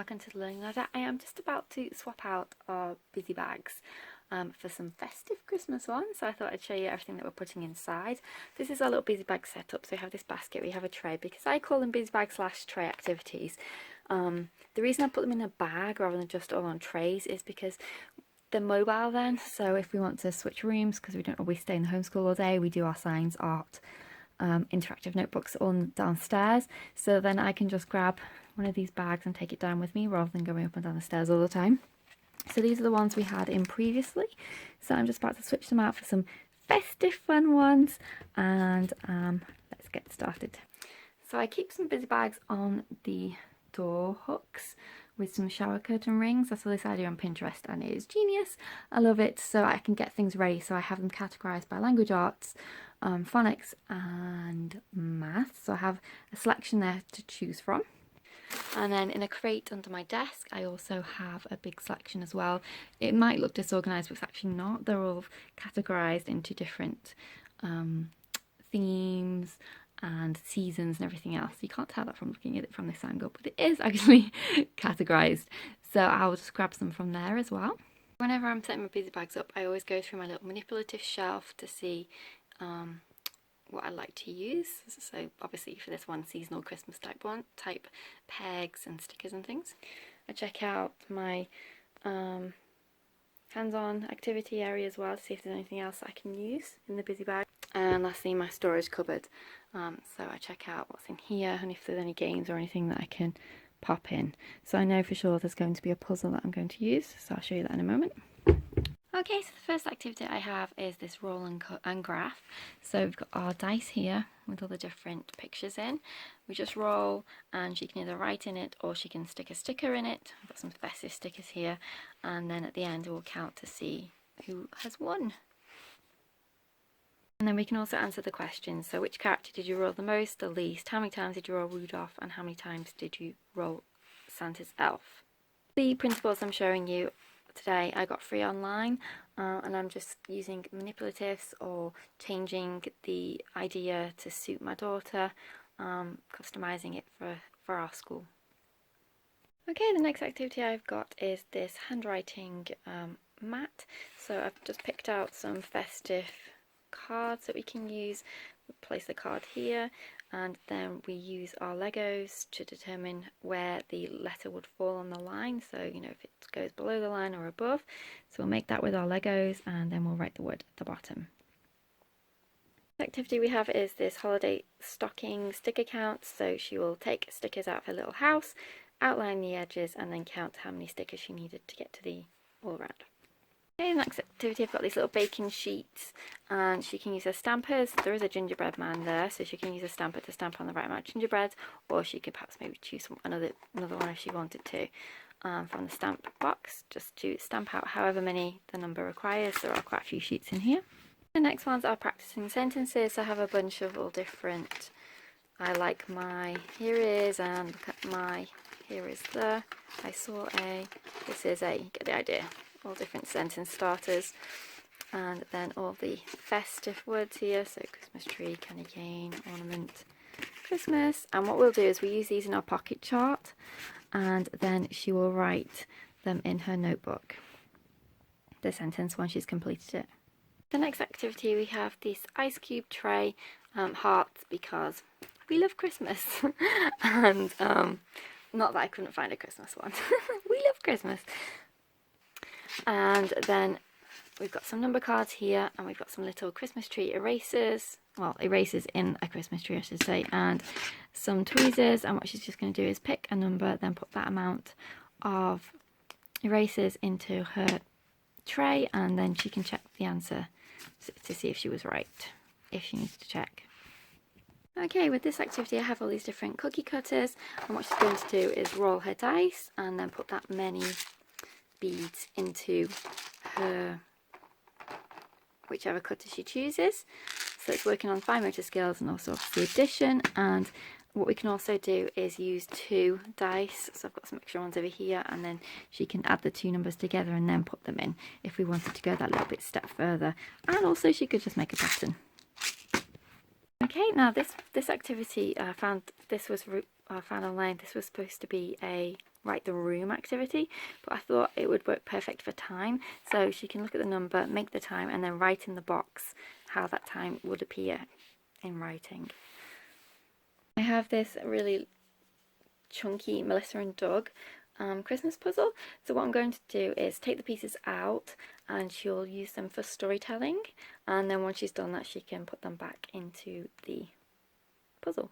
welcome to the Learning Ladder. I am just about to swap out our busy bags for some festive Christmas ones, so I thought I'd show you everything that we're putting inside. This is our little busy bag setup. So we have this basket, we have a tray, because I call them busy bag / tray activities. The reason I put them in a bag rather than just all on trays is because they're mobile then, so if we want to switch rooms, because we don't always stay in the homeschool all day, we do our science, art, interactive notebooks on downstairs, so then I can just grab one of these bags and take it down with me rather than going up and down the stairs all the time. So these are the ones we had in previously, so I'm just about to switch them out for some festive fun ones, and let's get started. So I keep some busy bags on the door hooks with some shower curtain rings. I saw this idea on Pinterest and it is genius. I love it, so I can get things ready. So I have them categorized by language arts, phonics and maths. So I have a selection there to choose from. And then in a crate under my desk I also have a big selection as well. It might look disorganized, but it's actually not. They're all categorized into different themes and seasons and everything else. You can't tell that from looking at it from this angle, but it is actually categorized. So I'll just grab some from there as well. Whenever I'm setting my busy bags up, I always go through my little manipulative shelf to see what I like to use. So obviously for this one, seasonal Christmas type pegs and stickers and things. I check out my hands-on activity area as well to see if there's anything else I can use in the busy bag. And lastly, my storage cupboard. So I check out what's in here and if there's any games or anything that I can pop in. So I know for sure there's going to be a puzzle that I'm going to use, so I'll show you that in a moment. Okay, so the first activity I have is this roll and cut and graph. So we've got our dice here with all the different pictures in. We just roll and she can either write in it or she can stick a sticker in it. I've got some festive stickers here, and then at the end we'll count to see who has won. And then we can also answer the questions. So which character did you roll the most, the least? How many times did you roll Rudolph? And how many times did you roll Santa's elf? The principles I'm showing you today I got free online, and I'm just using manipulatives or changing the idea to suit my daughter, customizing it for our school. Okay, the next activity I've got is this handwriting mat. So I've just picked out some festive cards that we can use. We place the card here, and then we use our Legos to determine where the letter would fall on the line. So, you know, if it goes below the line or above. So we'll make that with our Legos, and then we'll write the word at the bottom. The activity we have is this holiday stocking sticker count. So she will take stickers out of her little house, outline the edges, and then count how many stickers she needed to get to the all round. Okay, the next activity I've got these little baking sheets, and she can use her stampers. There is a gingerbread man there, so she can use a stamper to stamp on the right amount of gingerbread, or she could perhaps maybe choose another one if she wanted to from the stamp box, just to stamp out however many the number requires. There are quite a few sheets in here. The next ones are practicing sentences. I have a bunch of all different, I like my, here is, and look at my, here is the, I saw a, this is a, you get the idea. All different sentence starters, and then all the festive words here, so Christmas tree, candy cane, ornament, Christmas. And what we'll do is we use these in our pocket chart, and then she will write them in her notebook, the sentence, once she's completed it. The next activity we have this ice cube tray, hearts, because we love Christmas. And not that I couldn't find a Christmas one. We love Christmas. And then we've got some number cards here, and we've got some little Christmas tree erasers, well, erasers in a Christmas tree I should say, and some tweezers. And what she's just going to do is pick a number, then put that amount of erasers into her tray, and then she can check the answer to see if she was right, if she needs to check. Okay, with this activity I have all these different cookie cutters, and what she's going to do is roll her dice and then put that many beads into her whichever cutter she chooses. So it's working on fine motor skills and also the addition. And what we can also do is use 2 dice. So I've got some extra ones over here, and then she can add the 2 numbers together and then put them in if we wanted to go that little bit step further. And also she could just make a pattern. Okay, now this activity I found online. This was supposed to be a write the room activity, but I thought it would work perfect for time. So she can look at the number, make the time, and then write in the box how that time would appear in writing. I have this really chunky Melissa and Doug Christmas puzzle. So what I'm going to do is take the pieces out and she'll use them for storytelling, and then once she's done that she can put them back into the puzzle.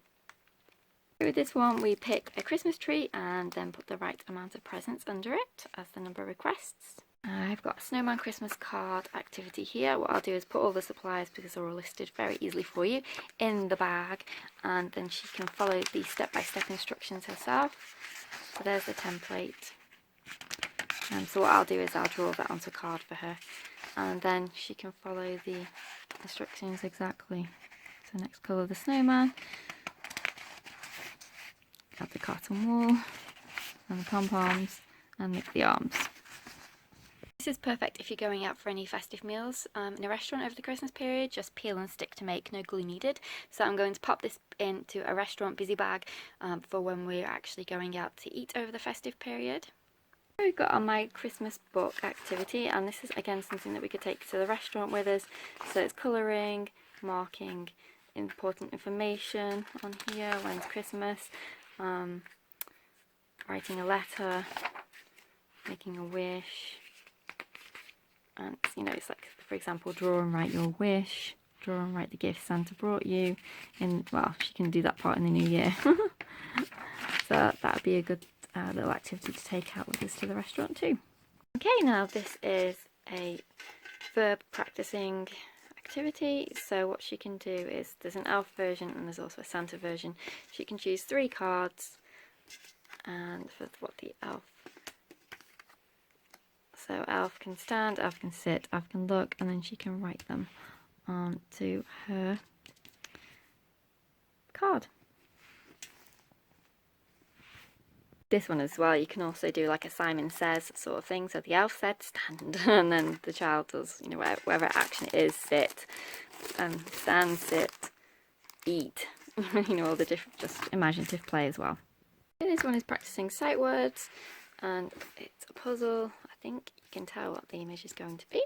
With this one we pick a Christmas tree and then put the right amount of presents under it as the number requests. I've got a Snowman Christmas card activity here. What I'll do is put all the supplies, because they're all listed very easily for you, in the bag, and then she can follow the step-by-step instructions herself. So there's the template. So what I'll do is I'll draw that onto a card for her, and then she can follow the instructions exactly. So next colour the snowman, add the cotton wool and the pom-poms, and make the arms. This is perfect if you're going out for any festive meals in a restaurant over the Christmas period. Just peel and stick to make, no glue needed. So I'm going to pop this into a restaurant busy bag for when we're actually going out to eat over the festive period. We've got on my Christmas book activity, and this is again something that we could take to the restaurant with us. So it's colouring, marking important information on here, when's Christmas, writing a letter, making a wish. And you know, it's like, for example, draw and write your wish, draw and write the gift Santa brought you. Well, she can do that part in the new year. So that would be a good little activity to take out with us to the restaurant too. Okay, now this is a verb practicing activity. So what she can do is, there's an elf version and there's also a Santa version. She can choose 3 cards, and for what the elf. So elf can stand, elf can sit, elf can look, and then she can write them onto her card. This one as well, you can also do like a Simon Says sort of thing. So the elf said stand, and then the child does, you know, whatever action it is, sit, stand, sit, eat, you know, all the different, just imaginative play as well. And this one is practicing sight words, and it's a puzzle. I think you can tell what the image is going to be,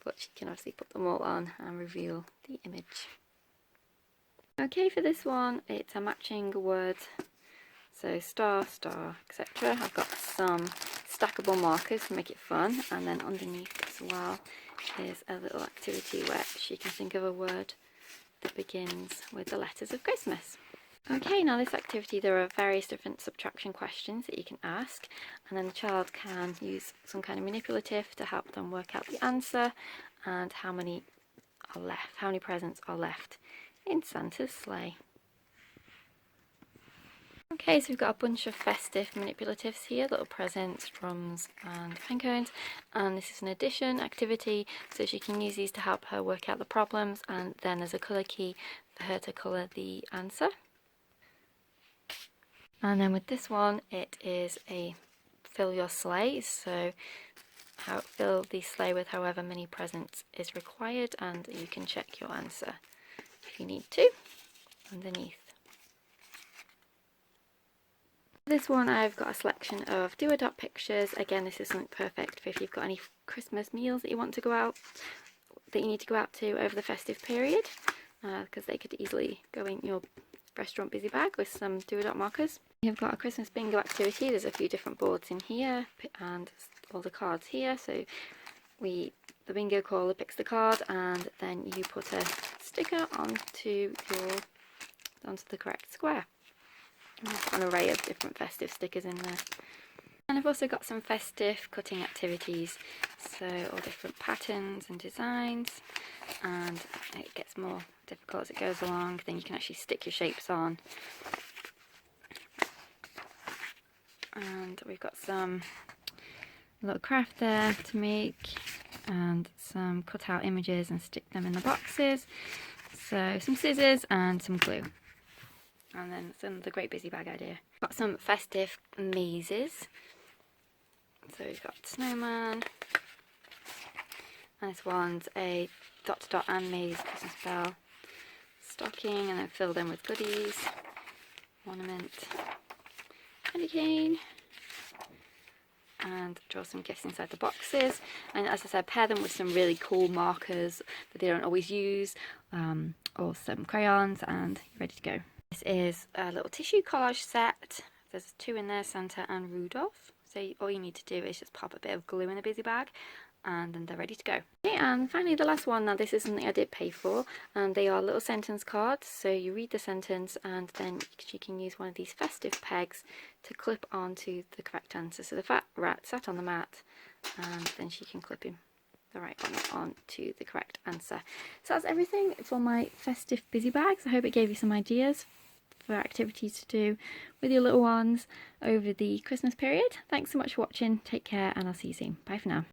but you can obviously put them all on and reveal the image. Okay, for this one it's a matching word, so star, star, etc. I've got some stackable markers to make it fun, and then underneath as well is a little activity where she can think of a word that begins with the letters of Christmas. Okay, now this activity, there are various different subtraction questions that you can ask, and then the child can use some kind of manipulative to help them work out the answer and how many are left, how many presents are left in Santa's sleigh. Okay, so we've got a bunch of festive manipulatives here, little presents, drums and pine cones, and this is an addition activity, so she can use these to help her work out the problems, and then there's a colour key for her to colour the answer. And then with this one, it is a fill your sleigh, so fill the sleigh with however many presents is required, and you can check your answer if you need to underneath. This one I've got a selection of do-a-dot pictures. Again, this isn't perfect for if you've got any Christmas meals that you want to go out, that you need to go out to over the festive period, because they could easily go in your restaurant busy bag with some do-a-dot markers. You've got a Christmas bingo activity. There's a few different boards in here and all the cards here. So the bingo caller picks the card, and then you put a sticker onto the correct square. There's an array of different festive stickers in there. And I've also got some festive cutting activities, so all different patterns and designs, and it gets more difficult as it goes along. Then you can actually stick your shapes on. And we've got some little craft there to make, and some cut out images and stick them in the boxes. So some scissors and some glue. And then some the great busy bag idea. Got some festive mazes. So we've got snowman. And this one's a dot to dot and maze Christmas bell stocking, and then filled in with goodies, ornament, candy cane, and draw some gifts inside the boxes. And as I said, pair them with some really cool markers that they don't always use, or some crayons, and you're ready to go. This is a little tissue collage set. There's 2 in there, Santa and Rudolph. So all you need to do is just pop a bit of glue in a busy bag, and then they're ready to go. Okay, and finally the last one. Now this is something I did pay for, and they are little sentence cards. So you read the sentence, and then you can use one of these festive pegs to clip onto the correct answer. So the fat rat sat on the mat, and then she can clip him, the right one, onto the correct answer. So that's everything for my festive busy bags. I hope it gave you some ideas for activities to do with your little ones over the Christmas period. Thanks so much for watching. Take care, and I'll see you soon. Bye for now.